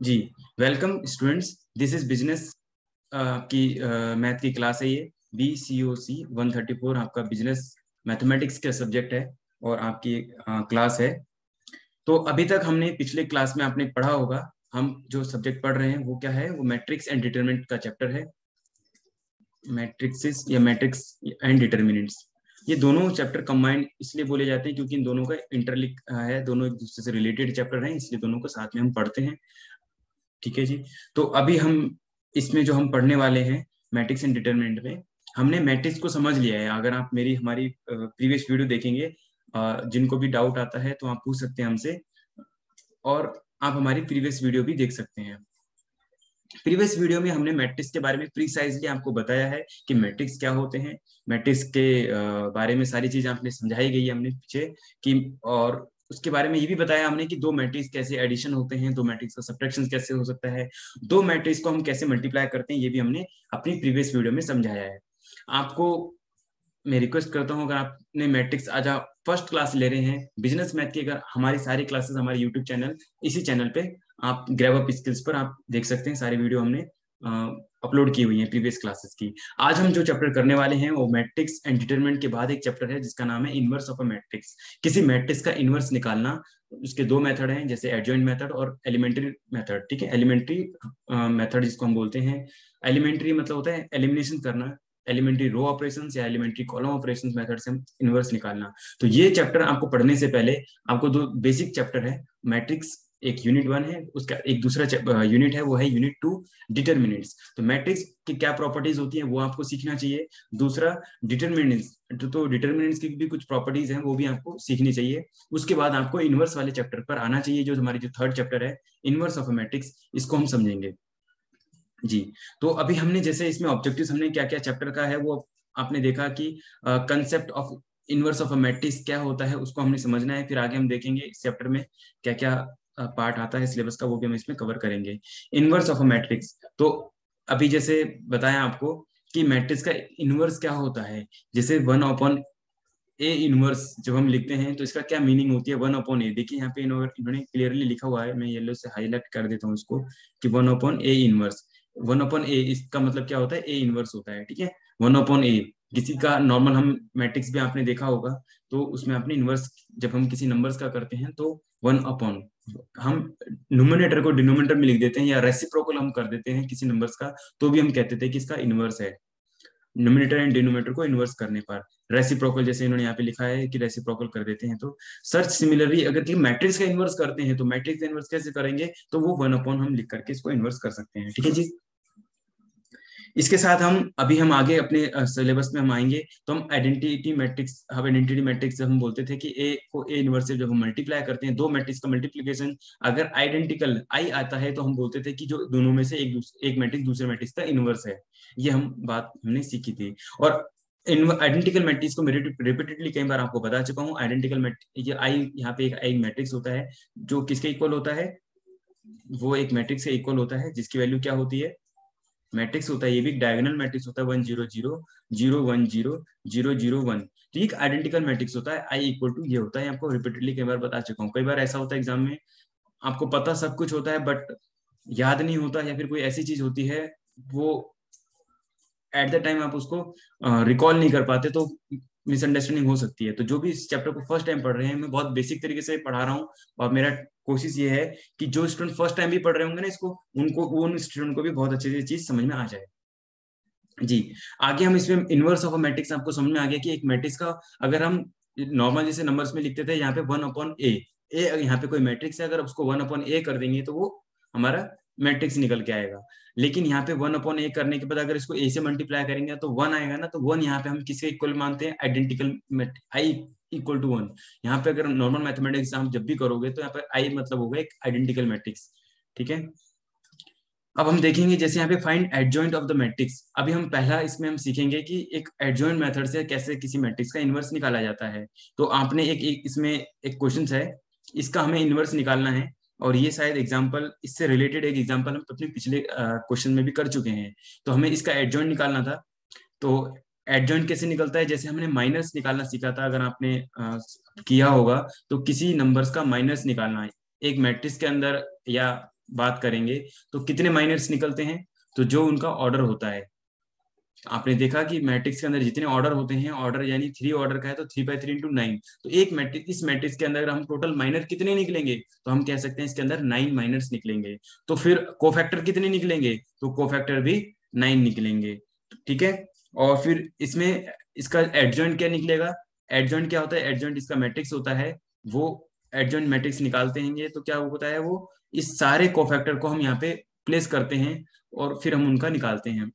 Ji, welcome students. This is business आपकी math की class है। ये BCOC 134 आपका बिजनेस मैथमेटिक्स का सब्जेक्ट है और आपकी क्लास है। तो अभी तक हमने पिछले क्लास में आपने पढ़ा होगा, हम जो सब्जेक्ट पढ़ रहे हैं वो क्या है, वो मैट्रिक्स एंड डिटरमिनेंट का चैप्टर है। मैट्रिक्सिस या मैट्रिक्स एंड डिटरमिनेंट्स, ये दोनों चैप्टर कंबाइंड इसलिए बोले जाते हैं क्योंकि इन दोनों का इंटरलिंक है, दोनों एक दूसरे से रिलेटेड चैप्टर हैं, इसलिए दोनों को साथ में हम पढ़ते हैं। ठीक है जी। तो अभी हम इसमें जो हम पढ़ने वाले हैं मैट्रिक्स एंड डिटरमिनेंट में, हमने मैट्रिक्स को समझ लिया है। अगर आप हमारी प्रीवियस वीडियो देखेंगे, जिनको भी डाउट आता है तो आप पूछ सकते हैं हमसे, और आप हमारी प्रीवियस वीडियो भी देख सकते हैं। प्रीवियस वीडियो में हमने मैट्रिक्स के बारे में प्रीसाइजली आपको बताया है कि मैट्रिक्स क्या होते हैं। मैट्रिक्स के बारे में सारी चीजें आपने समझाई गई है हमने पीछे कि, और उसके बारे में ये भी बताया हमने कि दो मैट्रिक्स कैसे एडिशन होते हैं, दो मैट्रिक्स का सब्ट्रैक्शन कैसे हो सकता है, दो मैट्रिक्स को हम कैसे मल्टीप्लाई करते हैं, ये भी हमने अपनी प्रीवियस वीडियो में समझाया है। आपको मैं रिक्वेस्ट करता हूँ, अगर आपने मैट्रिक्स आज आप फर्स्ट क्लास ले रहे हैं बिजनेस मैथ की, अगर हमारी सारी क्लासेस हमारे यूट्यूब चैनल, इसी चैनल पे आप ग्रैब अप स्किल्स पर आप देख सकते हैं। सारी वीडियो हमने अपलोड की हुई है प्रीवियस क्लासेस की। आज हम जो चैप्टर करने वाले हैं वो मैट्रिक्स एंड डिटरमिनेंट के बाद एक चैप्टर है जिसका नाम है इनवर्स ऑफ अ मैट्रिक्स। किसी मैट्रिक्स का इनवर्स निकालना, उसके दो मेथड हैं, जैसे एडजॉइंट मेथड और एलिमेंट्री मेथड। ठीक है, एलिमेंट्री मेथड जिसको हम बोलते हैं, एलिमेंट्री मतलब होता है एलिमिनेशन करना, एलिमेंट्री रो ऑपरेशन या एलिमेंट्री कॉलम ऑपरेशन मेथड से हम इनवर्स निकालना। तो ये चैप्टर आपको पढ़ने से पहले आपको दो बेसिक चैप्टर है मैट्रिक्स, एक यूनिट 1 है, उसका एक दूसरा यूनिट है वो है यूनिट 2 डिटरमिनेंट्स। तो मैट्रिक्स की क्या प्रॉपर्टीज होती है वो आपको सीखना चाहिए। दूसरा डिटरमिनेंट्स, तो डिटरमिनेंट्स की भी कुछ प्रॉपर्टीज हैं वो भी आपको सीखनी चाहिए। उसके बाद आपको इनवर्स वाले चैप्टर पर आना चाहिए, जो हमारी जो थर्ड चैप्टर है इनवर्स ऑफ अ मैट्रिक्स, इसको हम समझेंगे। जी। तो अभी हमने जैसे इसमें ऑब्जेक्टिव्स हमने क्या क्या चैप्टर का है वो आपने देखा कि concept of inverse of a matrix क्या होता है उसको हमने समझना है। फिर आगे हम देखेंगे इस चैप्टर में क्या क्या पार्ट आता है सिलेबस का, वो भी हम इसमें कवर करेंगे। इनवर्स ऑफ अ मैट्रिक्स, तो अभी जैसे बताया आपको कि मैट्रिक्स का इनवर्स क्या होता है। जैसे 1/A इनवर्स जब हम लिखते हैं तो इसका क्या मीनिंग होती है। 1/A, देखिए यहाँ पे इन्होंने क्लियरली लिखा हुआ है, मैं येलो से हाईलाइट कर देता हूँ इसको, कि 1/A इनवर्स। 1/A इसका मतलब क्या होता है, ए इनवर्स होता है। ठीक है, 1/A किसी का नॉर्मल, हम मैट्रिक्स भी आपने देखा होगा, तो उसमें अपने इनवर्स जब हम किसी नंबर्स का करते हैं तो 1/, हम न्यूमरेटर को डिनोमिनेटर में लिख देते हैं या रेसिप्रोकल हम कर देते हैं किसी नंबर्स का, तो भी हम कहते थे कि इसका इनवर्स है। न्यूमरेटर एंड डिनोमिनेटर को इन्वर्स करने पर रेसिप्रोकल, जैसे इन्होंने यहाँ पे लिखा है कि रेसिप्रोकल कर देते हैं। तो सर्च सिमिलरली अगर मैट्रिक्स का इन्वर्स करते हैं तो मैट्रिक्स का इन्वर्स कैसे करेंगे, तो वो 1/, हम लिख करके इसको इन्वर्स कर सकते हैं। ठीक है जी। इसके साथ हम आगे अपने सिलेबस में हम आएंगे तो हम आइडेंटिटी मैट्रिक्स, हम आइडेंटिटी मैट्रिक्स हम बोलते थे कि ए को ए इनवर्स से जब हम मल्टीप्लाई करते हैं, दो मैट्रिक्स का मल्टीप्लीकेशन अगर आइडेंटिकल आई आता है तो हम बोलते थे कि जो दोनों में से एक मैट्रिक्स दूसरे मैट्रिक्स का इनवर्स है। ये हम बात हमने सीखी थी। और इन आइडेंटिकल मैट्रिक्स को मैं रिपीटेडली कई बार आपको बता चुका हूँ। आइडेंटिकल मैट्रिक्स, ये आई यहाँ पे एक मैट्रिक्स होता है जो किसके इक्वल होता है, वो एक मैट्रिक्स के इक्वल होता है जिसकी वैल्यू क्या होती है, मैट्रिक्स होता है। ये भी डायगोनल मैट्रिक्स होता है, 1 0 0 0 1 0 0 0 1। तो एक आइडेंटिकल मैट्रिक्स होता है, आई इक्वल टू ये होता है। आपको रिपीटेडली कई बार बता चुका हूँ। कई बार ऐसा होता है एग्जाम में आपको पता सब कुछ होता है बट याद नहीं होता, या फिर कोई ऐसी चीज होती है वो एट द टाइम आप उसको रिकॉल नहीं कर पाते, तो मिसअंडरस्टैंडिंग हो सकती है। तो जो भी इस चैप्टर को फर्स्ट टाइम पढ़ रहे हैं, मैं बहुत बेसिक तरीके से पढ़ा रहा हूँ, और मेरा कोशिश ये है कि जो स्टूडेंट फर्स्ट टाइम भी पढ़ रहे होंगे ना इसको, उनको उन स्टूडेंट को भी बहुत अच्छे से चीज समझ में आ जाए। जी। आगे हम इसमें इनवर्स ऑफ अ मैट्रिक्स, आपको समझ में आ गया कि एक मैट्रिक्स का अगर हम नॉर्मल जैसे नंबर्स में लिखते थे, यहाँ पे 1/A, ए यहाँ पे कोई मैट्रिक्स है, अगर उसको 1/A कर देंगे तो वो हमारा मैट्रिक्स निकल के आएगा। लेकिन यहाँ पे 1/A करने के बाद अगर इसको ए से मल्टीप्लाई करेंगे तो 1 आएगा ना, तो 1 यहाँ पे हम किसके इक्वल मानते हैं, आइडेंटिकल, आई इक्वल टू 1। यहाँ पे अगर नॉर्मल मैथमेटिक्स हम जब भी करोगे तो यहाँ पे आई मतलब होगा एक आइडेंटिकल मैट्रिक्स। ठीक है, अब हम देखेंगे जैसे यहाँ पे find adjoint of the matrix. अभी हम पहला इसमें हम सीखेंगे कि एक एडजॉइंट मेथड से कैसे किसी मैट्रिक्स का इनवर्स निकाला जाता है। तो आपने इसमें एक क्वेश्चन है, इसका हमें इनवर्स निकालना है, और ये शायद एग्जांपल, इससे रिलेटेड एक एग्जांपल हम अपने पिछले क्वेश्चन में भी कर चुके हैं। तो हमें इसका एडजॉइंट निकालना था। तो एडजॉइंट कैसे निकलता है, जैसे हमने माइनस निकालना सीखा था, अगर आपने किया होगा, तो किसी नंबर्स का माइनस निकालना है एक मैट्रिक्स के अंदर, या बात करेंगे तो कितने माइनर्स निकलते हैं, तो जो उनका ऑर्डर होता है, आपने देखा कि मैट्रिक्स के अंदर जितने ऑर्डर होते हैं, ऑर्डर यानी 3 ऑर्डर का है तो 3/3 इंटू 9, तो एक मैट्रिक्स, इस मैट्रिक्स के अंदर हम टोटल माइनर कितने निकलेंगे, तो हम कह सकते हैं इसके अंदर 9 माइनर्स निकलेंगे। तो फिर कोफैक्टर कितने निकलेंगे, तो कोफैक्टर भी 9 निकलेंगे। ठीक है, और फिर इसमें इसका एडजॉइंट क्या निकलेगा, एडजॉइंट क्या होता है, एडजॉइंट इसका मैट्रिक्स होता है, वो एडजॉइंट मैट्रिक्स निकालते हैं तो क्या होता है, वो इस सारे कोफैक्टर को हम यहाँ पे प्लेस करते हैं और फिर हम उनका निकालते हैं।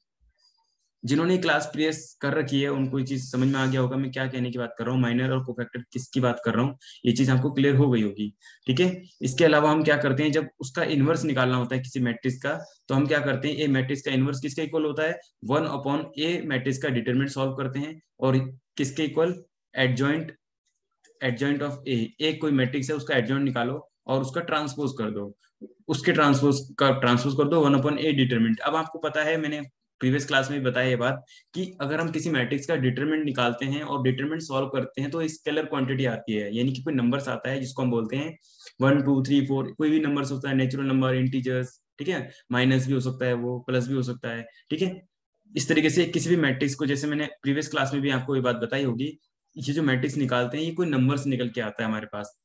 जिन्होंने क्लास प्रीवियस कर रखी है उनको ये चीज समझ में आ गया होगा मैं क्या कहने की बात कर रहा हूँ, माइनर और कोफैक्टर किसकी बात कर रहा हूँ, ये चीज आपको क्लियर हो गई होगी। ठीक है, इसके अलावा हम क्या करते हैं, जब उसका इनवर्स निकालना होता है किसी मैट्रिक्स का, तो हम क्या करते हैं, ए मैट्रिक्स का इनवर्स किसका इक्वल होता है, 1/a मैट्रिक्स का डिटरमिनेंट सॉल्व करते हैं, और किसके इक्वल, एडजॉइंट, एडजॉइंट ऑफ ए, एक कोई मैट्रिक्स है उसका एडजॉइंट निकालो और उसका ट्रांसपोज कर दो, उसके ट्रांसपोज कर दो 1/a डिटरमिनेंट। अब आपको पता है, मैंने प्रीवियस क्लास में बताया ये बात कि अगर हम किसी मैट्रिक्स का डिटरमिनेंट निकालते हैं और डिटरमिनेंट सॉल्व करते हैं तो स्केलर क्वांटिटी आती है, यानी कि कोई नंबर्स आता है जिसको हम बोलते हैं 1 2 3 4, कोई भी नंबर्स होता है, नेचुरल नंबर, इंटीजर्स, ठीक है, माइनस भी हो सकता है, वो प्लस भी हो सकता है। ठीक है, इस तरीके से किसी भी मैट्रिक्स को, जैसे मैंने प्रीवियस क्लास में भी आपको ये बात बताई होगी, ये जो मैट्रिक्स निकालते हैं ये कोई नंबर से निकल के आता है हमारे पास,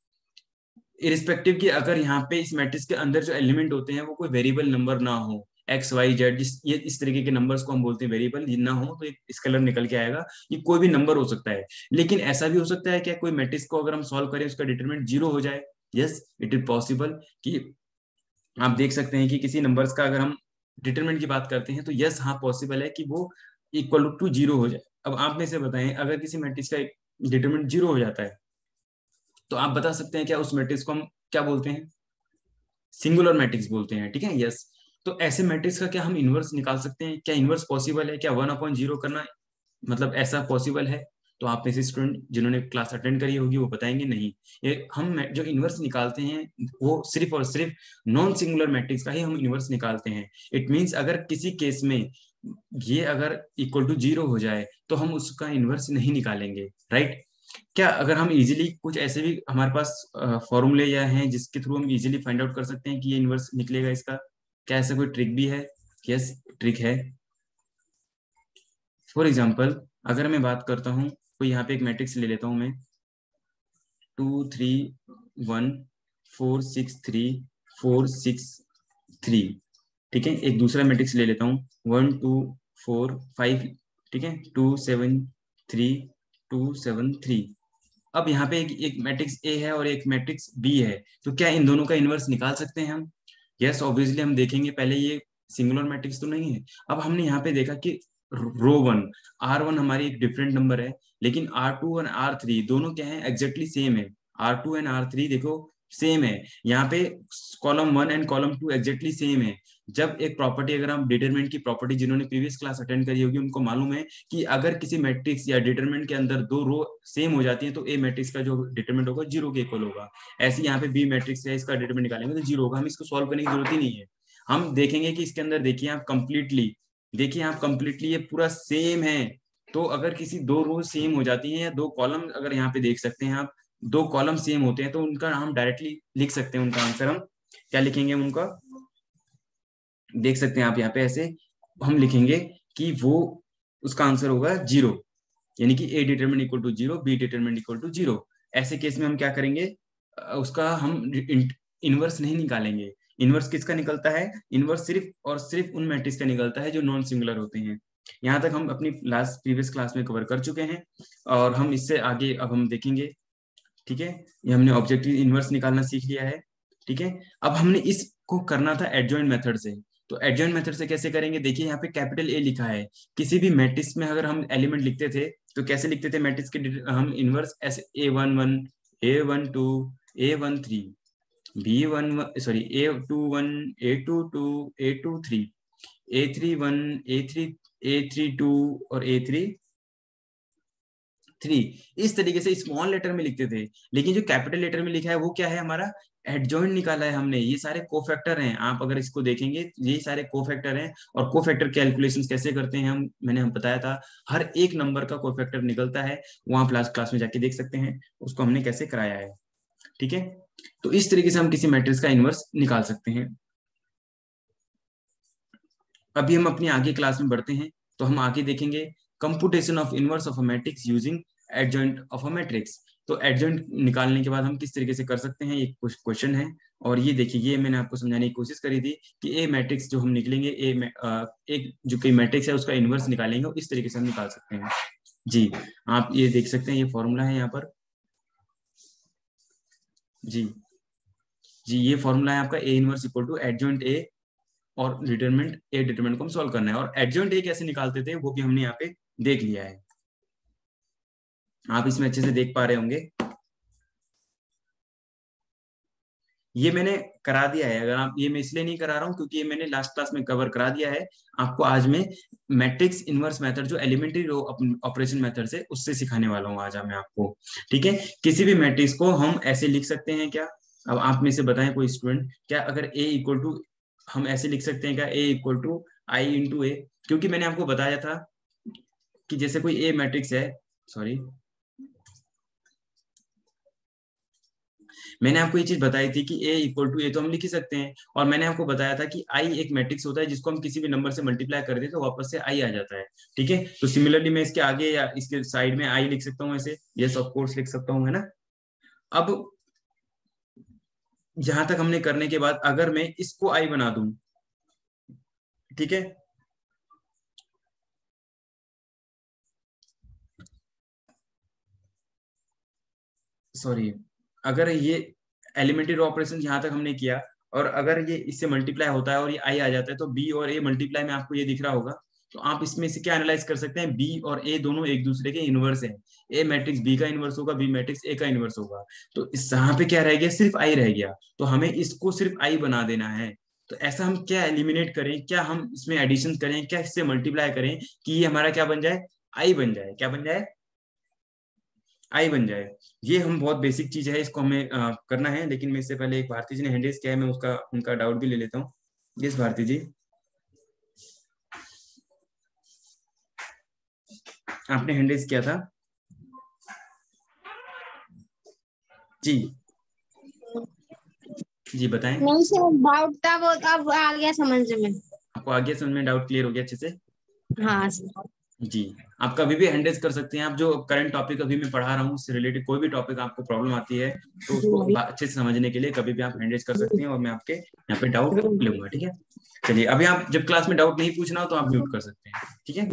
इरिस्पेक्टिव कि अगर यहाँ पे इस मैट्रिक्स के अंदर जो एलिमेंट होते हैं वो कोई वेरिएबल नंबर ना हो, एक्स वाई जेड, ये इस तरीके के नंबर्स को हम बोलते हैं वेरिएबल, ये ना हो तो एक स्केलर निकल के आएगा, ये कोई भी नंबर हो सकता है। लेकिन ऐसा भी हो सकता है क्या, कोई मैट्रिक्स को अगर हम सॉल्व करें उसका डिटरमिनेंट 0 हो जाए, यस इट इज पॉसिबल, कि आप देख सकते हैं कि किसी नंबर्स का अगर हम डिटरमिनेंट की बात करते हैं तो यस हाँ पॉसिबल है कि वो इक्वल टू 0 हो जाए। अब आप में से बताएं, अगर किसी मैट्रिक्स का डिटरमिनेंट 0 हो जाता है तो आप बता सकते हैं क्या उस मैट्रिक्स को हम क्या बोलते हैं, सिंगुलर मैट्रिक्स बोलते हैं। ठीक है, यस, तो ऐसे मैट्रिक्स का क्या हम इनवर्स निकाल सकते हैं, क्या इनवर्स पॉसिबल है, क्या 1/0 करना, मतलब ऐसा पॉसिबल है। तो आप में से स्टूडेंट जिन्होंने क्लास अटेंड करी होगी वो बताएंगे नहीं, ये हम जो इनवर्स निकालते हैं वो सिर्फ और सिर्फ नॉन सिंगुलर मैट्रिक्स का ही हम इनवर्स निकालते हैं। इट मींस अगर किसी केस में ये अगर इक्वल टू 0 हो जाए तो हम उसका इनवर्स नहीं निकालेंगे, राइट। क्या अगर हम इजीली कुछ ऐसे भी हमारे पास फॉर्मूले या हैं जिसके थ्रू हम इजीली फाइंड आउट कर सकते हैं कि ये इनवर्स निकलेगा इसका, क्या ऐसा कोई ट्रिक भी है, यस ट्रिक है। फॉर एग्जाम्पल अगर मैं बात करता हूँ, तो यहाँ पे एक मैट्रिक्स ले लेता हूँ मैं, 2 3 1 4 6 3 4 6 3, ठीक है, एक दूसरा मैट्रिक्स ले लेता हूँ 1 2 4 5, ठीक है, 2 7 3 2 7 3। अब यहाँ पे एक मैट्रिक्स ए है और एक मैट्रिक्स बी है, तो क्या इन दोनों का इनवर्स निकाल सकते हैं हम, यस ऑब्वियसली हम देखेंगे, पहले ये सिंगुलर मैट्रिक्स तो नहीं है। अब हमने यहाँ पे देखा कि रो 1 R1 हमारी एक डिफरेंट नंबर है, लेकिन R2 और R3 दोनों क्या है, एग्जैक्टली सेम है। R2 एंड R3 देखो सेम है, यहाँ पे column 1 and column 2 exactly same है। जब एक प्रॉपर्टी, अगर हम डिटरमिनेंट की प्रॉपर्टी, जिन्होंने प्रीवियस क्लास अटेंड करी होगी उनको मालूम है कि अगर किसी मैट्रिक्स या डिटरमिनेंट के अंदर दो रो सेम हो जाती है तो ए मैट्रिक्स का जो डिटरमिनेंट होगा 0 के इक्वल होगा। ऐसे यहाँ पे बी मैट्रिक्स है, इसका डिटरमिनेंट निकालेंगे तो 0 होगा, हम इसको सॉल्व करने की जरूरत ही नहीं है। हम देखेंगे कि इसके अंदर देखिए आप कंप्लीटली ये पूरा सेम है। तो अगर किसी दो रो सेम हो जाती हैं या दो कॉलम, अगर यहाँ पे देख सकते हैं आप, दो कॉलम सेम होते हैं तो उनका हम डायरेक्टली लिख सकते हैं, उनका आंसर हम क्या लिखेंगे, उनका देख सकते हैं आप यहाँ पे ऐसे हम लिखेंगे कि वो उसका आंसर होगा 0, यानी कि A determinant equal to 0, B determinant equal to 0। ऐसे केस में हम क्या करेंगे, उसका हम इनवर्स नहीं निकालेंगे। इनवर्स किसका निकलता है, इनवर्स सिर्फ और सिर्फ उन मैट्रिक्स का निकलता है जो नॉन सिंगुलर होते हैं। यहाँ तक हम अपनी लास्ट प्रीवियस क्लास में कवर कर चुके हैं और हम इससे आगे अब हम देखेंगे। ठीक है, ये हमने ऑब्जेक्टिव इनवर्स निकालना सीख लिया है। ठीक है, अब हमने इसको करना था एडजॉइंट मेथड से। तो एडजॉइंट मेथड से कैसे करेंगे, देखिए यहाँ पे कैपिटल ए लिखा है, किसी भी मैट्रिक्स में अगर हम एलिमेंट लिखते थे तो कैसे लिखते थे मैट्रिक्स के, हम इनवर्स ऐसे A11 A12 A13 B11, sorry A21 A22 A23 A31 A32 और A33, इस तरीके से स्मॉल लेटर में लिखते थे। लेकिन जो कैपिटल लेटर में लिखा है वो क्या है, हमारा एडजॉइंट निकाला है हमने, ये सारे कोफैक्टर हैं, आप अगर इसको देखेंगे ये सारे कोफैक्टर हैं। और कोफैक्टर कैलकुलेशंस कैसे करते हैं हम बताया था, हर एक नंबर का कोफैक्टर निकलता है, वो आप लास्ट क्लास में जाके देख सकते हैं उसको हमने कैसे कराया है। ठीक है, तो इस तरीके से हम किसी मैट्रिक्स का इनवर्स निकाल सकते हैं। अभी हम अपनी आगे क्लास में बढ़ते हैं, तो हम आगे देखेंगे computation of inverse of a matrix using adjoint of a matrix. तो एडजॉइंट निकालने के बाद हम किस तरीके से कर सकते हैं, ये कुछ क्वेश्चन है। और ये देखिए, ये मैंने आपको समझाने की कोशिश करी थी कि ए मैट्रिक्स जो हम निकलेंगे, एक जो कोई मैट्रिक्स है उसका इनवर्स निकालेंगे, और इस तरीके से हम निकाल सकते हैं। जी, आप ये देख सकते हैं, ये फॉर्मूला है यहाँ पर। जी जी, ये फॉर्मूला है आपका, A inverse equal to adjoint A और डिटरमिनेंट को हम सॉल्व करना है। और एडजॉइंट ए कैसे निकालते थे वो भी हमने यहाँ पे देख लिया है, आप इसमें अच्छे से देख पा रहे होंगे। ये मैंने करा दिया है, अगर आप, ये मैं इसलिए नहीं करा रहा हूँ क्योंकि ये मैंने लास्ट क्लास में कवर करा दिया है। आपको आज मैं मैट्रिक्स इनवर्स मेथड, जो एलिमेंट्री रो ऑपरेशन मेथड से, उससे सिखाने वाला हूँ आज मैं आपको। ठीक है, किसी भी मैट्रिक्स को हम ऐसे लिख सकते हैं क्या? अब आप में से बताएं कोई स्टूडेंट, क्या अगर ए इक्वल टू, हम ऐसे लिख सकते हैं क्या, ए इक्वल टू आई इंटू ए? क्योंकि मैंने आपको बताया था कि जैसे कोई ए मैट्रिक्स है, सॉरी, मैंने आपको ये चीज बताई थी कि ए इक्वल टू ए तो हम लिख ही सकते हैं, और मैंने आपको बताया था कि आई एक मैट्रिक्स होता है जिसको हम किसी भी नंबर से मल्टीप्लाई कर दें तो वापस से आई आ जाता है। ठीक है, तो सिमिलरली मैं इसके आगे या इसके साइड में आई लिख सकता हूँ ऐसे, यस ऑफ कोर्स लिख सकता हूँ, है ना। अब जहां तक हमने करने के बाद अगर मैं इसको आई बना दूं, ठीक है, सॉरी, अगर ये एलिमेंट्री ऑपरेशन यहाँ तक हमने किया, और अगर ये इससे मल्टीप्लाई होता है और ये आई आ जाता है, तो बी और ए मल्टीप्लाई में आपको ये दिख रहा होगा। तो आप इसमें से क्या एनालाइज कर सकते हैं, बी और ए दोनों एक दूसरे के इनवर्स हैं। ए मैट्रिक्स बी का इनवर्स होगा, बी मैट्रिक्स ए का इनवर्स होगा। तो इस यहाँ पे क्या रह गया, सिर्फ आई रह गया, तो हमें इसको सिर्फ आई बना देना है। तो ऐसा हम क्या एलिमिनेट करें, क्या हम इसमें एडिशन करें, क्या इससे मल्टीप्लाई करें कि ये हमारा क्या बन जाए, आई बन जाए। क्या बन जाए, आई बन जाए। ये हम बहुत बेसिक चीज है, इसको हमें करना है। लेकिन मैं इससे पहले एक भारती जी ने हैंड रेज किया है, मैं उसका उनका डाउट भी ले लेता हूँ। यस भारती जी, आपने हैंड रेज किया था। जी जी बताएं। नहीं सर, डाउट था वो, अब आ गया समझ में। आपको आगे समझ में, डाउट क्लियर हो गया अच्छे से? हाँ सर। जी, आप कभी भी हैंड रेज कर सकते हैं। आप जो करंट टॉपिक अभी मैं पढ़ा रहा हूँ उससे रिलेटेड कोई भी टॉपिक आपको प्रॉब्लम आती है, तो उसको अच्छे से समझने के लिए कभी भी आप हैंड रेज कर सकते हैं, और मैं आपके यहाँ पे डाउट लूंगा। ठीक है, चलिए, अभी आप जब क्लास में डाउट नहीं पूछना हो तो आप म्यूट कर सकते हैं। ठीक है,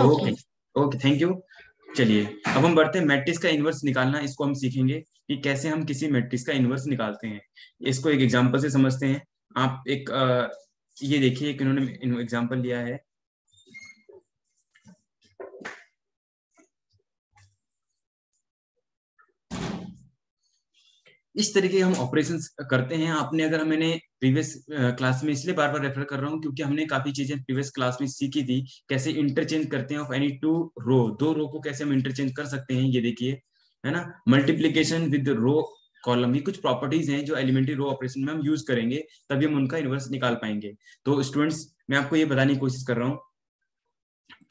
ओके, ओके, थैंक यू। चलिए, अब हम बढ़ते हैं मैट्रिक्स का इनवर्स निकालना, इसको हम सीखेंगे कि कैसे हम किसी मैट्रिक्स का इनवर्स निकालते हैं। इसको एक एग्जांपल से समझते हैं। आप एक ये देखिए, एक इन्होंने एग्जांपल लिया है। इस तरीके हम ऑपरेशन करते हैं। आपने, अगर मैंने प्रीवियस क्लास में इसलिए बार बार रेफर कर रहा हूँ क्योंकि हमने काफी चीजें प्रीवियस क्लास में सीखी थी, कैसे इंटरचेंज करते हैं ऑफ एनी टू रो, दो रो को कैसे हम इंटरचेंज कर सकते हैं, ये देखिए, है ना। मल्टीप्लीकेशन विद रो कॉलम, ये कुछ प्रॉपर्टीज हैं जो एलिमेंट्री रो ऑपरेशन में हम यूज करेंगे, तभी हम उनका इनवर्स निकाल पाएंगे। तो स्टूडेंट्स, मैं आपको ये बताने की कोशिश कर रहा हूँ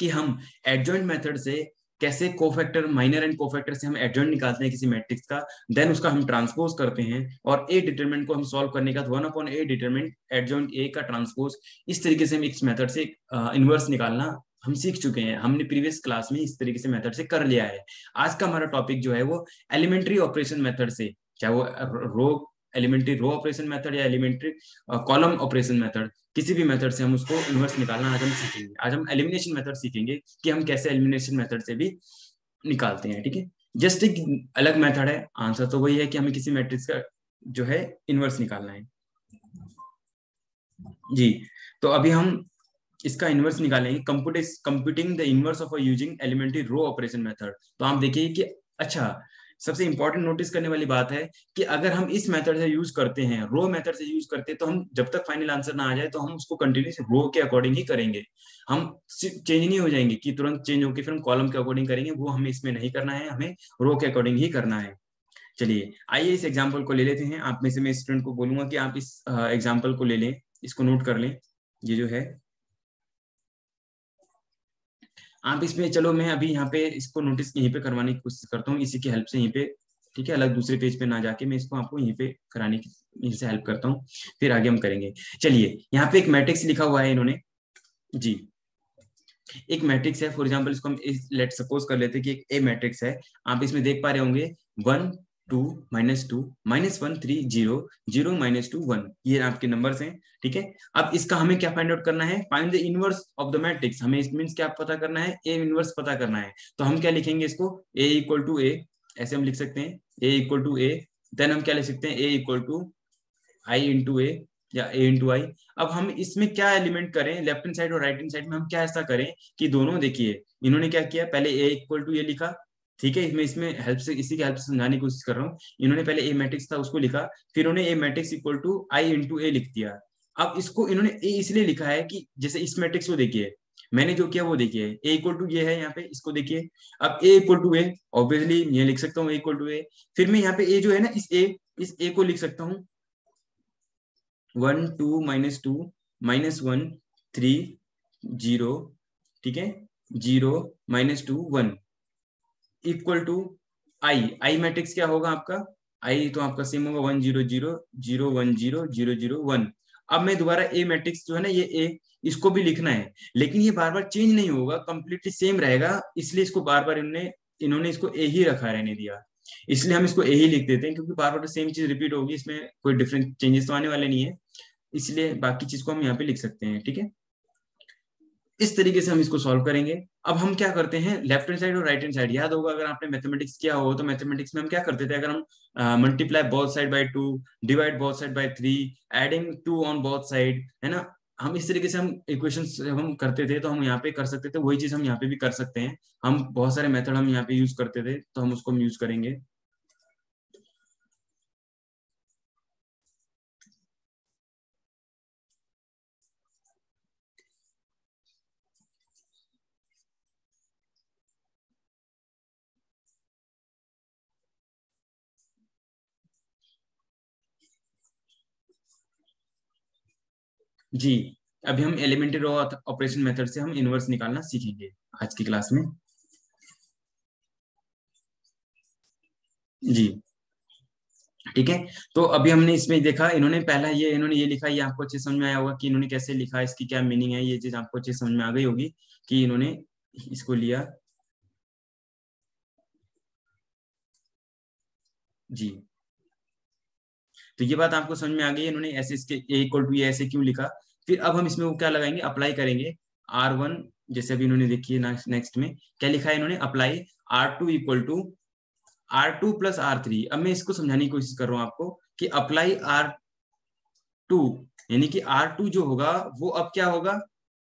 कि हम एडजॉइंट मेथड से कैसे कोफैक्टर, माइनर एंड कोफैक्टर से हम एडजॉइंट निकालते हैं किसी मैट्रिक्स का, देन उसका हम ट्रांसपोज करते हैं, और ए डिटरमिनेंट को हम सॉल्व करने का 1/a डिटरमिनेंट एडजॉइंट ए का ट्रांसपोज, इस तरीके से हम इस मेथड से इनवर्स निकालना हम सीख चुके हैं। हमने प्रीवियस क्लास में इस तरीके से मेथड से कर लिया है। आज का हमारा टॉपिक जो है वो एलिमेंट्री ऑपरेशन मेथड से, चाहे वो रो एलिमेंट्री रो ऑपरेशन मेथड या एलिमेंट्री कॉलम ऑपरेशन मेथड, किसी भी मेथड से हम उसको इनवर्स निकालना आज हम सीखेंगे। आज हम एलिमिनेशन मेथड सीखेंगे कि हम कैसे एलिमिनेशन मेथड से भी निकालते हैं। ठीक है, जस्ट एक अलग मेथड है, आंसर तो वही है कि हमें किसी मैट्रिक्स का जो है इनवर्स निकालना है। जी, तो अभी हम इसका इनवर्स निकालेंगे, computing the inverse of using elementary row operation method. तो आप देखिए कि, अच्छा, सबसे इंपॉर्टेंट नोटिस करने वाली बात है कि अगर हम इस मेथड से यूज करते हैं, रो मेथड से यूज करते हैं, तो हम जब तक फाइनल आंसर ना आ जाए तो हम उसको कंटिन्यूस रो के अकॉर्डिंग ही करेंगे। हम चेंज नहीं हो जाएंगे कि तुरंत चेंज होकर फिर हम कॉलम के अकॉर्डिंग करेंगे, वो हमें इसमें नहीं करना है, हमें रो के अकॉर्डिंग ही करना है। चलिए, आइए इस एग्जाम्पल को ले लेते हैं। आप में से मैं स्टूडेंट को बोलूंगा कि आप इस एग्जाम्पल को ले लें, इसको नोट कर लें। ये जो है, आप इसमें, चलो मैं अभी यहाँ पे इसको नोटिस यहीं पे करवाने की कोशिश करता हूँ, इसी की हेल्प से यहीं पे। ठीक है, अलग दूसरे पेज पे ना जाके मैं इसको आपको यहीं पे कराने की, यहीं से हेल्प करता हूँ, फिर आगे हम करेंगे। चलिए, यहाँ पे एक मैट्रिक्स लिखा हुआ है इन्होंने, जी, एक मैट्रिक्स है, फॉर एग्जांपल इसको हम लेट सपोज कर लेते हैं कि एक ए मैट्रिक्स है। आप इसमें देख पा रहे होंगे 1 2 -2 -1 3 0 0 -2 1, ये आपके नंबर्स हैं। ठीक है, अब इसका हमें क्या फाइंड आउट करना है? Find the inverse of the matrix. हमें इस मींस क्या पता करना है? ए इनवर्स पता करना है। तो हम क्या लिखेंगे इसको? ए इक्वल टू ए, ऐसे हम लिख सकते हैं, ए इक्वल टू ए। देन हम क्या लिख सकते हैं? ए इक्वल टू आई इंटू ए या ए इंटू आई। अब हम इसमें क्या एलिमेंट करें, लेफ्ट हैंड साइड और राइट हैंड साइड में हम क्या ऐसा करें कि दोनों, देखिए इन्होंने क्या किया, पहले ए इक्वल टू ए लिखा। ठीक है, मैं इसमें हेल्प से, इसी की हेल्प से समझाने की कोशिश कर रहा हूँ। इन्होंने पहले ए मैट्रिक्स था उसको लिखा, फिर उन्होंने A matrix equal to I into A लिख दिया। अब इसको इन्होंने ए इसलिए लिखा है कि जैसे इस मैट्रिक्स को देखिए, मैंने जो किया वो देखिए, ए इक्वल टू ये है यहाँ पे, इसको देखिए। अब ए इक्वल टू ए, ऑब्वियसली ये लिख सकता हूँ ए इक्वल टू ए। फिर मैं यहाँ पे ए जो है ना, इस ए को लिख सकता हूँ 1 2 -2 -1 3 0, ठीक है, 0 -2 1 इक्वल टू आई मैट्रिक्स क्या होगा आपका? आई तो आपका सेम होगा 1 0 0 0 1 0 0 0 1। अब मैं दोबारा ए मैट्रिक्स जो है ना, ये ए, इसको भी लिखना है, लेकिन ये बार बार चेंज नहीं होगा, कंप्लीटली सेम रहेगा। इसलिए इसको बार बार इन्होंने इसको ए ही रखा रहने दिया, इसलिए हम इसको ए ही लिख देते हैं, क्योंकि बार बार सेम चीज रिपीट होगी, इसमें कोई डिफरेंट चेंजेस तो आने वाले नहीं है, इसलिए बाकी चीज को हम यहाँ पे लिख सकते हैं। ठीक है, इस तरीके से हम इसको सॉल्व करेंगे। अब हम क्या करते हैं, लेफ्ट हैंड साइड और राइट हैंड साइड, याद होगा अगर आपने मैथमेटिक्स किया हो तो मैथमेटिक्स में हम क्या करते थे, अगर हम multiply both side by 2, divide both side by 3, adding 2 on both side, है ना, हम इस तरीके से हम इक्वेशंस हम करते थे, तो हम यहाँ पे कर सकते थे, वही चीज हम यहाँ पे भी कर सकते हैं। हम बहुत सारे मेथड हम यहाँ पे यूज करते थे, तो हम उसको यूज करेंगे। जी, अभी हम एलिमेंट्री रो ऑपरेशन मेथड से हम इनवर्स निकालना सीखेंगे आज की क्लास में। जी, ठीक है, तो अभी हमने इसमें देखा, इन्होंने ये लिखा, ये आपको अच्छे समझ में आया होगा कि इन्होंने कैसे लिखा, इसकी क्या मीनिंग है, ये चीज आपको अच्छे समझ में आ गई होगी कि इन्होंने इसको लिया। जी, तो ये बात आपको समझ में आ गई, इन्होंने ऐसे इसके ए इक्वल टू ऐसे क्यों लिखा। फिर अब हम इसमें वो क्या लगाएंगे, अप्लाई करेंगे R1, जैसे अभी इन्होंने देखिए नेक्स्ट में क्या लिखा है, इन्होंने apply R2 equal to R2 plus R3। अब मैं इसको समझाने की कोशिश कर रहा हूँ आपको कि अप्लाई R2, यानी कि R2 जो होगा वो अब क्या होगा,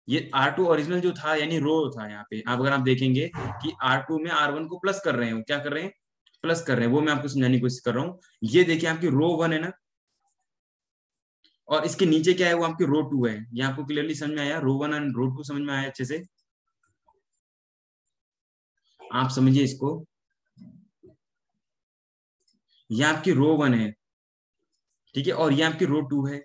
ये R2 ओरिजिनल जो था, यानी रो था यहाँ पे, आप अगर आप देखेंगे कि R2 में R1 को प्लस कर रहे हैं, क्या कर रहे हैं, प्लस कर रहे हैं, वो मैं आपको समझाने की कोशिश कर रहा हूँ। ये देखिए आपकी रो 1 है ना, और इसके नीचे क्या है, वो आपकी रो 2 है। ये आपको क्लियरली समझ में आया, रो 1 एंड रो 2 समझ में आया अच्छे से? आप समझिए इसको, ये आपकी रो 1 है, ठीक है, और ये आपकी रो 2 है।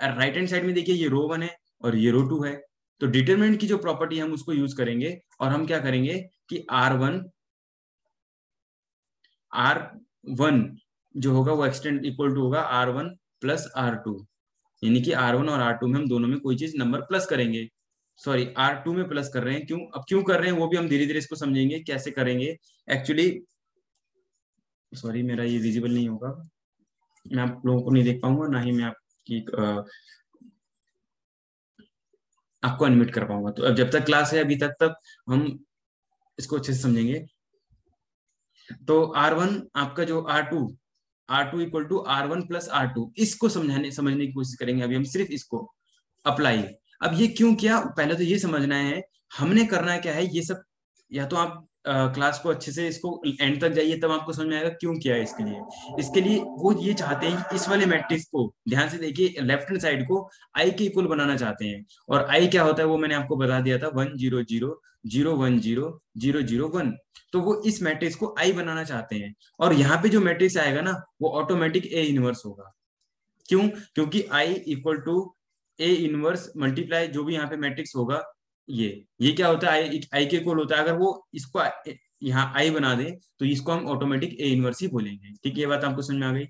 राइट हैंड साइड में देखिए, ये रो 1 है और ये रो 2 है। तो डिटरमिनेंट की जो प्रॉपर्टी हम उसको यूज करेंगे, और हम क्या करेंगे कि R1 जो होगा वो एक्सटेंड इक्वल टू होगा R1 प्लस R2, यानी कि R1 और R2 में हम दोनों में कोई चीज नंबर प्लस करेंगे। सॉरी, R2 में प्लस कर रहे हैं, क्यों, अब क्यों कर रहे हैं वो भी हम धीरे धीरे इसको समझेंगे कैसे करेंगे एक्चुअली। सॉरी, मेरा ये विजिबल नहीं होगा, मैं आप लोगों को नहीं देख पाऊंगा, ना ही मैं आपको अनम्यूट कर पाऊंगा। तो अब जब तक क्लास है अभी तक हम इसको अच्छे से समझेंगे। तो R1 आपका जो R2 equal to R1 plus R2, इसको समझने की कोशिश करेंगे अभी हम, सिर्फ इसको अप्लाई। अब ये क्यों किया, पहले तो ये समझना है हमने करना क्या है ये सब। या तो आप क्लास को अच्छे से इसको एंड तक जाइए, तब आपको समझ में आएगा क्यों किया है इसके लिए वो ये चाहते हैं कि इस वाले मैट्रिक्स को ध्यान से देखिए, लेफ्ट हैंड साइड को आई के इक्वल बनाना चाहते हैं। और आई क्या होता है वो मैंने आपको बता दिया था, 1 0 0 0 1 0 0 0 1। तो वो इस मैट्रिक्स को आई बनाना चाहते हैं, और यहाँ पे जो मैट्रिक्स आएगा ना वो ऑटोमेटिक ए इनवर्स होगा। क्यों? क्योंकि I equal to A inverse multiply जो भी यहाँ पे मैट्रिक्स होगा, ये क्या होता है, आई के इक्वल होता है। अगर वो इसको यहाँ आई बना दे तो इसको हम ऑटोमेटिक ए इनवर्स ही बोलेंगे। ठीक है, ये बात आपको समझ में आ गई,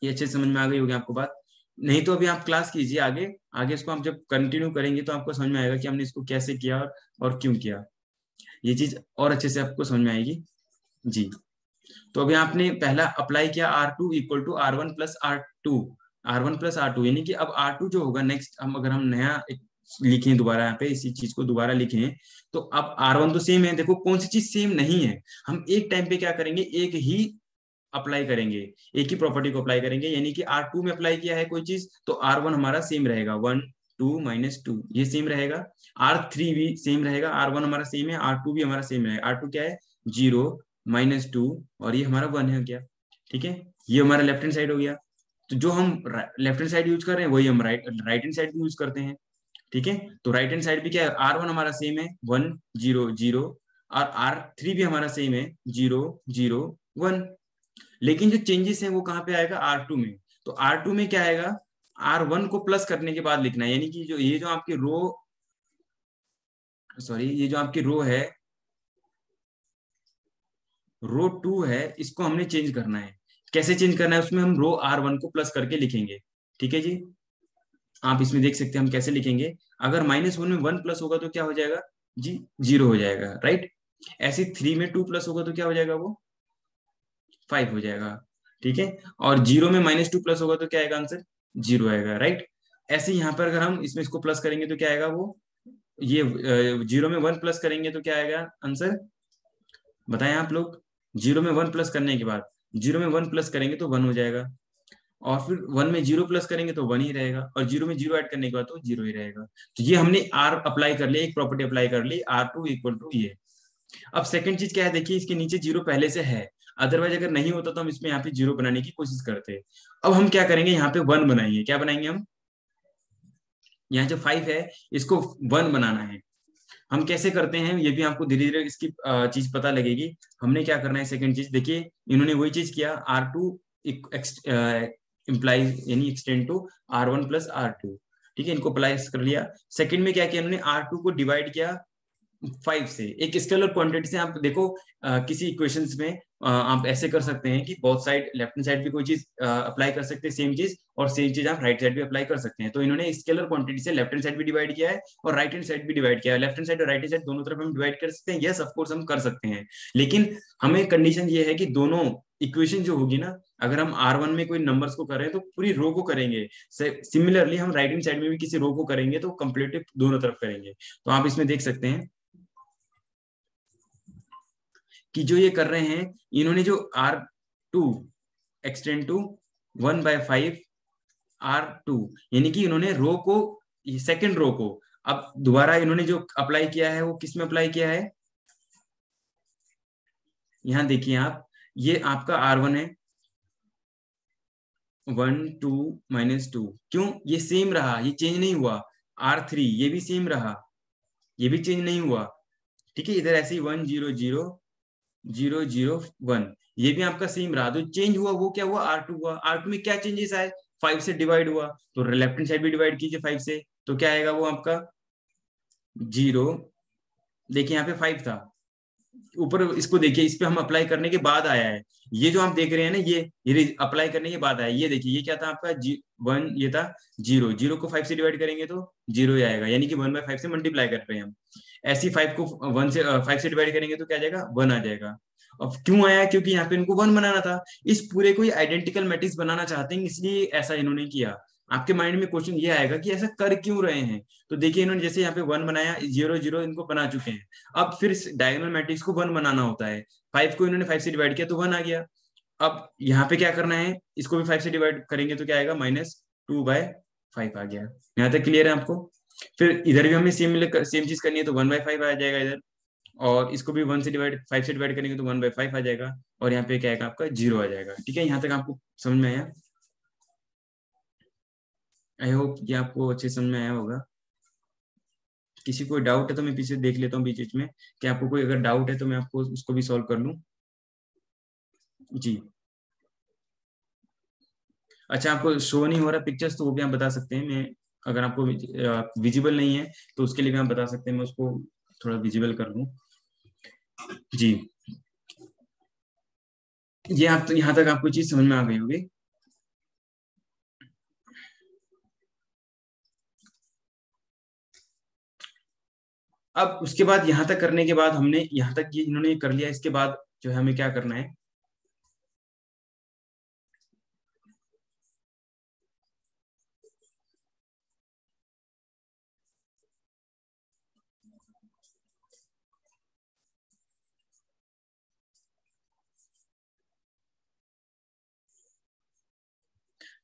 ये अच्छे समझ में आ गई होगी आपको बात। नहीं तो अभी आप क्लास कीजिए आगे, आगे इसको हम जब कंटिन्यू करेंगे तो आपको समझ में आएगा कि हमने इसको कैसे किया और क्यों किया। ये चीज और अच्छे से आपको समझ में आएगी। जी, तो अभी आपने पहला अप्लाई किया R2 equal to R1 plus R2, R1 plus R2, यानी कि अब R2 जो होगा नेक्स्ट, हम अगर हम नया लिखें दोबारा यहाँ पे इसी चीज को दोबारा लिखें, तो अब R1 तो सेम है। देखो कौन सी चीज सेम नहीं है, हम एक टाइम पे क्या करेंगे, एक ही अप्लाई करेंगे, एक ही प्रॉपर्टी को अप्लाई करेंगे। यानी कि R2 में अप्लाई किया है कोई चीज तो R1 हमारा सेम रहेगा, 1 2 - 2 ये सेम रहेगा। R3 भी सेम रहेगा, R1 हमारा सेम है, R2 भी हमारा सेम है। R2 क्या है, 0 - 2, और ये हमारा 1 है क्या, ठीक है। ये हमारा लेफ्ट हैंड साइड हो गया। तो जो हम लेफ्ट हैंड साइड यूज कर रहे हैं वही हम राइट हैंड साइड भी यूज करते हैं, ठीक है। तो राइट हैंड साइड भी क्या है, R1 हमारा सेम है 1 0 0, और R3 भी हमारा सेम है 0 0 1। लेकिन जो चेंजेस है वो कहाँ पे आएगा, R2 में। तो R2 में क्या आएगा, R1 को प्लस करने के बाद लिखना है। यानी कि जो ये जो आपकी रो, सॉरी ये जो आपकी रो है, रो 2 है, इसको हमने चेंज करना है। कैसे चेंज करना है, उसमें हम रो R1 को प्लस करके लिखेंगे, ठीक है जी। आप इसमें देख सकते हैं हम कैसे लिखेंगे। अगर -1 में 1 प्लस होगा तो क्या हो जाएगा जी, 0 हो जाएगा, राइट। ऐसे 3 में 2 प्लस होगा तो क्या हो जाएगा, वो 5 हो जाएगा, ठीक है। और 0 में -2 प्लस होगा तो क्या आएगा आंसर, 0 आएगा, राइट। ऐसे यहाँ पर अगर हम इसमें इसको प्लस करेंगे तो क्या आएगा, वो ये 0 में 1 प्लस करेंगे तो क्या आएगा आंसर, बताएं आप लोग। 0 में 1 प्लस करने के बाद, 0 में 1 प्लस करेंगे तो 1 हो जाएगा, और फिर 1 में 0 प्लस करेंगे तो 1 ही रहेगा, और 0 में 0 ऐड करने के बाद तो 0 ही रहेगा। तो ये हमने आर अप्लाई कर लिया, एक प्रॉपर्टी अप्लाई कर ली, R2 इक्वल टू ये। अब सेकंड चीज क्या है, देखिए इसके नीचे 0 पहले से है, अदरवाइज अगर नहीं होता तो हम इसमें यहाँ पे 0 बनाने की कोशिश करते हैं। अब हम क्या करेंगे, यहाँ पे 1 बनाएंगे। क्या बनाएंगे हम, यहाँ जो 5 है इसको 1 बनाना है। हम कैसे करते हैं ये भी आपको धीरे धीरे इसकी चीज पता लगेगी। हमने क्या करना है, सेकंड चीज देखिए, इन्होंने वही चीज किया, R2 इम्प्लाइज यानी extend to R1 plus R2, ठीक है, इनको अप्लाई कर लिया। सेकंड में क्या किया इन्होंने, R2 को डिवाइड किया 5 से, एक स्केलर क्वांटिटी से। आप देखो किसी इक्वेशंस में आप ऐसे कर सकते हैं कि both side, left hand side भी कोई चीज अप्लाई कर सकते हैं सेम चीज, और सेम चीज आप राइट साइड भी अप्लाई कर सकते हैं। तो इन्होंने स्केलर क्वांटिटी से लेफ्ट हैंड साइड भी डिवाइड किया है और राइट हैंड साइड भी डिवाइड किया है। लेफ्ट हैंड साइड और राइट हैंड साइड दोनों तरफ हम डिवाइड कर सकते हैं, यस ऑफकोर्स हम कर सकते हैं। लेकिन हमें कंडीशन ये है कि दोनों इक्वेशन जो होगी ना, अगर हम R1 में कोई नंबर्स को कर रहे हैं तो पूरी रो को करेंगे, सिमिलरली हम राइट हैंड साइड में भी किसी रो को करेंगे तो कंप्लीटली दोनों तरफ करेंगे। तो आप इसमें देख सकते हैं कि जो ये कर रहे हैं, इन्होंने जो R2 एक्सटेंड टू 1/5 R2, यानी कि इन्होंने रो को, सेकंड रो को, अब दोबारा इन्होंने जो अप्लाई किया है वो किस में अप्लाई किया है, यहां देखिए आप, ये आपका R1 है 1 2 - 2, क्यों, ये सेम रहा, ये चेंज नहीं हुआ। R3 ये भी सेम रहा, ये भी चेंज नहीं हुआ, ठीक है। इधर ऐसे ही 1 0 0 0 0 1, ये भी आपका सेम रहा। तो चेंज हुआ वो क्या हुआ, R2 हुआ। R2 में क्या चेंजेस आए, 5 से डिवाइड हुआ, तो लेफ्ट हैंड साइड भी डिवाइड कीजिए 5 से, तो क्या आएगा वो आपका 0। देखिए यहाँ पे 5 था, ऊपर इसको देखिए, इस पे हम अप्लाई करने के बाद आया है। ये जो आप देख रहे हैं ना, ये अप्लाई करने के बाद आया, ये देखिए ये क्या था आपका 1, ये था 0, 0 को 5 से डिवाइड करेंगे तो 0 ही आएगा, यानी कि 1/5 से मल्टीप्लाई कर रहे हैं हम। ऐसी 5 को 5 से डिवाइड करेंगे तो क्या आ जाएगा, 1 आ जाएगा। अब क्यों आया, क्योंकि यहाँ पे इनको 1 बनाना था। इस पूरे को आइडेंटिकल मैट्रिक्स बनाना चाहते हैं, इसलिए ऐसा इन्होंने किया। आपके माइंड में क्वेश्चन ये आएगा कि ऐसा कर क्यों रहे हैं। तो देखिए इन्होंने जैसे यहाँ पे 1 बनाया, 0 0 इनको बना चुके हैं। अब फिर डायगोनल मैट्रिक्स को 1 बनाना होता है, 5 को इन्होंने 5 से डिवाइड किया तो 1 आ गया। अब यहाँ पे क्या करना है, इसको भी 5 से डिवाइड करेंगे तो क्या आएगा, -2/5 आ गया। यहाँ तक क्लियर है आपको। फिर इधर भी हमें सेम चीज करनी है, तो 1/5 आ जाएगा इधर, और इसको भी 5 से डिवाइड करेंगे तो 1/5 आ जाएगा, और यहाँ पे क्या आएगा आपका 0 आ जाएगा, ठीक है। यहाँ तक आपको समझ में आया, आई होप ये आपको अच्छे समझ में आया होगा। किसी को डाउट है तो मैं पीछे देख लेता हूँ बीच बीच में, कि आपको कोई अगर डाउट है तो मैं आपको उसको भी सॉल्व कर लूँ। जी, अच्छा आपको शो नहीं हो रहा पिक्चर्स, तो वो भी आप बता सकते हैं। मैं अगर आपको विजिबल नहीं है तो उसके लिए भी आप बता सकते हैं, मैं उसको थोड़ा विजिबल कर लूँ। जी, ये आप तो यहाँ तक आपको चीज समझ में आ गई होगी। अब उसके बाद यहाँ तक करने के बाद हमने यहाँ तक ये इन्होंने कर लिया, इसके बाद जो है हमें क्या करना है,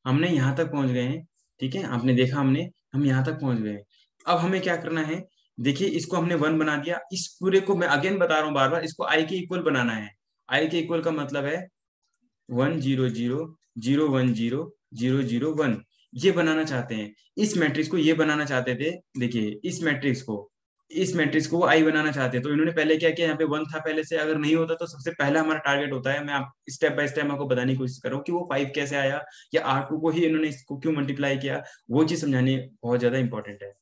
हमने यहाँ तक पहुंच गए हैं। ठीक है, आपने देखा हम यहाँ तक पहुंच गए हैं। अब हमें क्या करना है, देखिए इसको हमने वन बना दिया, इस पूरे को मैं अगेन बता रहा हूँ बार बार, इसको आई के इक्वल बनाना है। आई के इक्वल का मतलब है 1 0 0 0 1 0 0 0 1, ये बनाना चाहते हैं। इस मैट्रिक्स को ये बनाना चाहते थे, देखिए इस मैट्रिक्स को वो आई बनाना चाहते हैं। तो इन्होंने पहले क्या किया, यहाँ पे वन था पहले से, अगर नहीं होता तो सबसे पहला हमारा टारगेट होता है, मैं आप स्टेप बाय स्टेप आपको बताने की कोशिश कर रहा हूँ कि वो 5 कैसे आया, या R2 को ही इन्होंने इसको क्यों मल्टीप्लाई किया, वो चीज समझानी बहुत ज्यादा इंपॉर्टेंट है।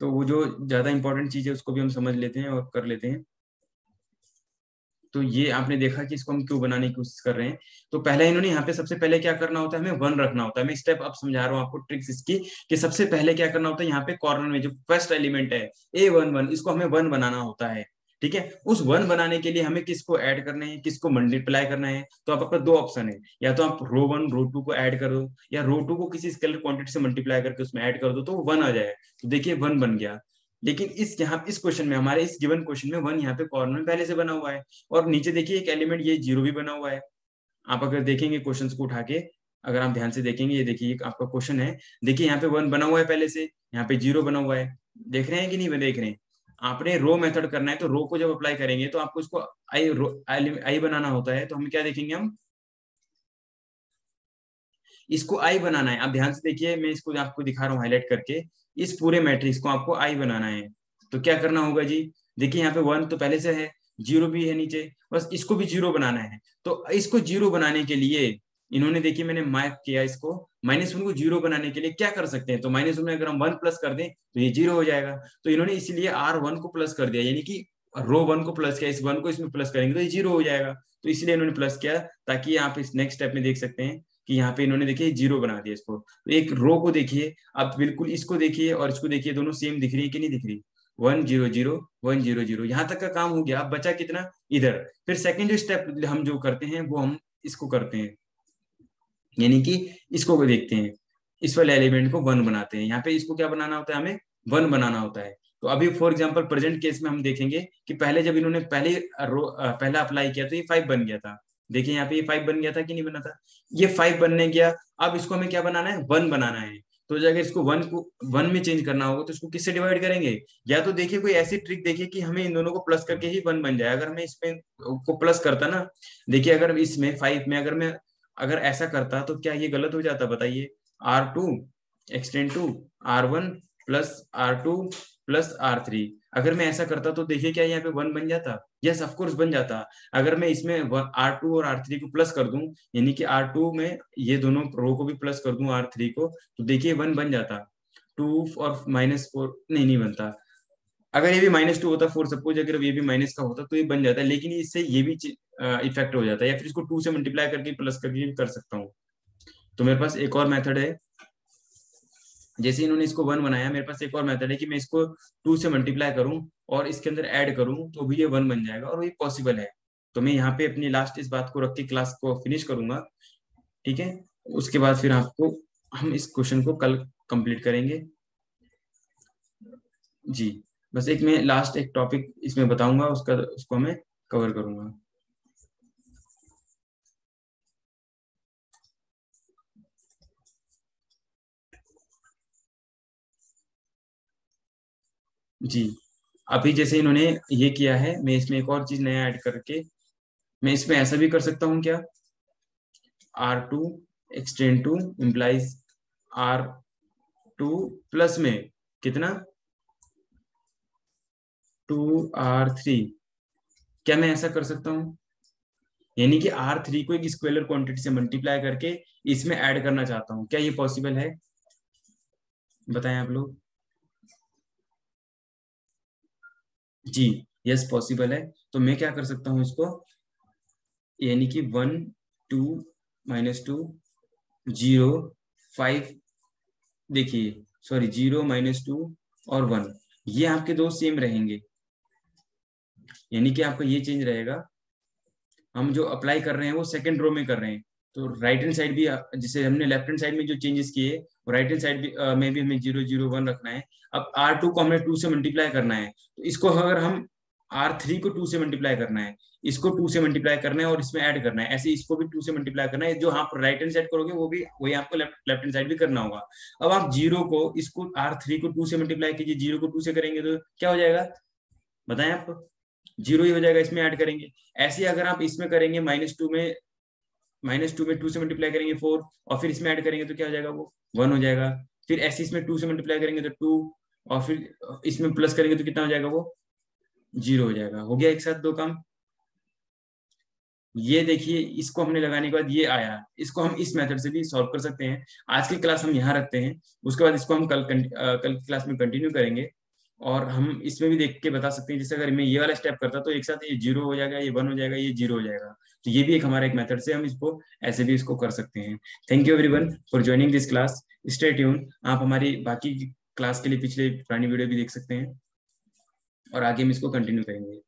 तो वो जो ज्यादा इंपॉर्टेंट चीज है उसको भी हम समझ लेते हैं और कर लेते हैं। तो ये आपने देखा कि इसको हम क्यों बनाने की कोशिश कर रहे हैं। तो पहले इन्होंने यहाँ पे सबसे पहले क्या करना होता है, हमें वन रखना होता है। मैं स्टेप अब समझा रहा हूँ आपको ट्रिक्स इसकी, कि सबसे पहले क्या करना होता है, यहाँ पे कॉर्नर में जो फर्स्ट एलिमेंट है A11, इसको हमें वन बनाना होता है। ठीक है, उस वन बनाने के लिए हमें किसको ऐड करना है, किसको मल्टीप्लाई करना है। तो आपके पास दो ऑप्शन है, या तो आप रो वन रो टू को ऐड कर दो, या रो टू को किसी स्केलर क्वांटिटी से मल्टीप्लाई करके उसमें ऐड कर दो, तो वो वन आ जाए। तो देखिए वन बन गया। लेकिन इस क्वेश्चन में, हमारे इस गिवन क्वेश्चन में वन यहाँ पे कॉर्नर में पहले से बना हुआ है, और नीचे देखिए एक एलिमेंट ये जीरो भी बना हुआ है। आप अगर देखेंगे क्वेश्चंस को उठा के, अगर आप ध्यान से देखेंगे, ये देखिए आपका क्वेश्चन है, देखिए यहाँ पे वन बना हुआ है पहले से, यहाँ पे जीरो बना हुआ है। देख रहे हैं कि नहीं देख रहे हैं। आपने रो मेथड करना है, तो रो को जब अप्लाई करेंगे तो आपको उसको आई बनाना होता है। तो हम क्या देखेंगे, हम इसको आई बनाना है। आप ध्यान से देखिए, मैं इसको आपको दिखा रहा हूँ हाईलाइट करके, इस पूरे मैट्रिक्स को आपको आई बनाना है। तो क्या करना होगा जी, देखिए यहाँ पे वन तो पहले से है, जीरो भी है नीचे, बस इसको भी जीरो बनाना है। तो इसको जीरो बनाने के लिए इन्होंने, देखिए मैंने मार्क किया इसको, -1 को जीरो बनाने के लिए क्या कर सकते हैं, तो -1 में अगर हम वन प्लस कर दें तो ये जीरो हो जाएगा। तो इन्होंने इसीलिए R1 को प्लस कर दिया, यानी कि रो वन को प्लस किया, इस वन को इसमें प्लस करेंगे तो ये जीरो हो जाएगा। तो इसलिए इन्होंने प्लस किया, ताकि आप इस नेक्स्ट स्टेप में देख सकते हैं कि यहाँ पे इन्होंने देखिए जीरो बना दिया इसको। तो एक रो को देखिए, आप बिल्कुल इसको देखिए और इसको देखिए, दोनों सेम दिख रही है कि नहीं दिख रही। 1 0 0 1 0 0, यहाँ तक का काम हो गया। अब बचा कितना इधर। फिर सेकंड जो स्टेप हम जो करते हैं वो हम इसको करते हैं, यानी कि इसको देखते हैं, इस वाले एलिमेंट को वन बनाते हैं। यहाँ पे इसको क्या बनाना होता है, हमें वन बनाना होता है। तो अभी फॉर एग्जांपल प्रेजेंट केस में हम देखेंगे कि पहले जब इन्होंने पहला अप्लाई किया तो ये 5 बन गया था। देखिए यहाँ पे ये 5 बन गया था कि नहीं बना था, ये 5 बनने गया। अब इसको हमें क्या बनाना है, वन बनाना है। तो अगर इसको वन में चेंज करना होगा तो इसको किससे डिवाइड करेंगे, या तो देखिए कोई ऐसी ट्रिक देखिए कि हमें इन दोनों को प्लस करके ही वन बन जाए। अगर मैं इसमें को प्लस करता ना, देखिए अगर इसमें 5 में अगर ऐसा करता तो क्या ये गलत हो जाता, बताइए। R2 extend to R1 plus R2 plus R3, अगर मैं ऐसा करता तो देखिए क्या यहाँ पे वन बन जाता, यस ऑफकोर्स बन जाता। अगर मैं इसमें R2 और R3 को प्लस कर दूं, यानी कि R2 में ये दोनों रो को भी प्लस कर दूं R3 को, तो देखिए वन बन जाता। 2 और -4 नहीं बनता। अगर ये भी -2 होता, फोर सपोज अगर ये भी माइनस का होता तो ये बन जाता है, लेकिन इससे ये भी इफेक्ट हो जाता है। या फिर इसको 2 से मल्टीप्लाई करके प्लस करके भी कर सकता हूँ। तो मेरे पास एक और मेथड है, जैसे इन्होंने इसको वन बनाया, मेरे पास एक और मेथड है कि मैं इसको 2 से मल्टीप्लाई करूं और इसके अंदर ऐड करूं तो भी ये वन बन जाएगा, और ये पॉसिबल है। तो मैं यहाँ पे अपनी लास्ट इस बात को रख के क्लास को फिनिश करूंगा। ठीक है, उसके बाद फिर आपको हम इस क्वेश्चन को कल कंप्लीट करेंगे जी। बस एक मैं लास्ट एक टॉपिक इसमें बताऊंगा, उसको मैं कवर करूंगा। जी, अभी जैसे इन्होंने ये किया है, मैं इसमें एक और चीज नया ऐड करके, मैं इसमें ऐसा भी कर सकता हूँ क्या, R2 extend two implies R2 plus में कितना 2R3, क्या मैं ऐसा कर सकता हूँ, यानी कि R3 को एक स्केलर क्वांटिटी से मल्टीप्लाई करके इसमें ऐड करना चाहता हूँ, क्या ये पॉसिबल है, बताएं आप लोग। जी, यस पॉसिबल है। तो मैं क्या कर सकता हूँ इसको, यानी कि 1 2 -2 0 5, देखिए सॉरी 0 -2 और 1, ये आपके दो सेम रहेंगे, यानी कि आपका ये चेंज रहेगा। हम जो अप्लाई कर रहे हैं वो सेकंड रो में कर रहे हैं, तो राइट हैंड साइड भी जिसे हमने लेफ्ट हैंड साइड में जो चेंजेस किए, राइट हैंड साइड भी में भी हमें 0 0 1 रखना है। अब R2 को हमें 2 से मल्टीप्लाई करना है, तो इसको अगर हम R3 को 2 से मल्टीप्लाई करना है, इसको 2 से मल्टीप्लाई करना है और इसमें ऐड करना है, ऐसे इसको भी 2 से मल्टीप्लाई करना है। जो आप राइट हैंड साइड करोगे वो भी वही आपको लेफ्ट हैंड साइड भी करना होगा। अब आप जीरो को, इसको R3 को 2 से मल्टीप्लाई कीजिए, जीरो को 2 से करेंगे तो क्या हो जाएगा बताएं आप, जीरो ही हो जाएगा, इसमें ऐड करेंगे। ऐसे ही अगर आप इसमें करेंगे -2 में 2 से मल्टीप्लाई करेंगे 4, और फिर इसमें ऐड करेंगे तो क्या हो जाएगा, वो 1 हो जाएगा। फिर ऐसे इसमें 2 से मल्टीप्लाई करेंगे तो 2, और फिर इसमें प्लस करेंगे तो कितना हो जाएगा, वो 0 हो जाएगा। हो गया एक साथ दो काम। ये देखिए, इसको हमने लगाने के बाद ये आया, इसको हम इस मेथड से भी सॉल्व कर सकते हैं। आज की क्लास हम यहाँ रखते हैं, उसके बाद इसको हम कल की क्लास में कंटिन्यू करेंगे, और हम इसमें भी देख के बता सकते हैं। जैसे अगर मैं ये वाला स्टेप करता तो एक साथ ये 0 हो जाएगा, ये 1 हो जाएगा, ये 0 हो जाएगा। तो ये भी एक हमारा एक मेथड से हम इसको ऐसे भी इसको कर सकते हैं। Thank you everyone for joining this class. Stay tune, आप हमारी बाकी क्लास के लिए पिछले पुरानी वीडियो भी देख सकते हैं, और आगे हम इसको कंटिन्यू करेंगे।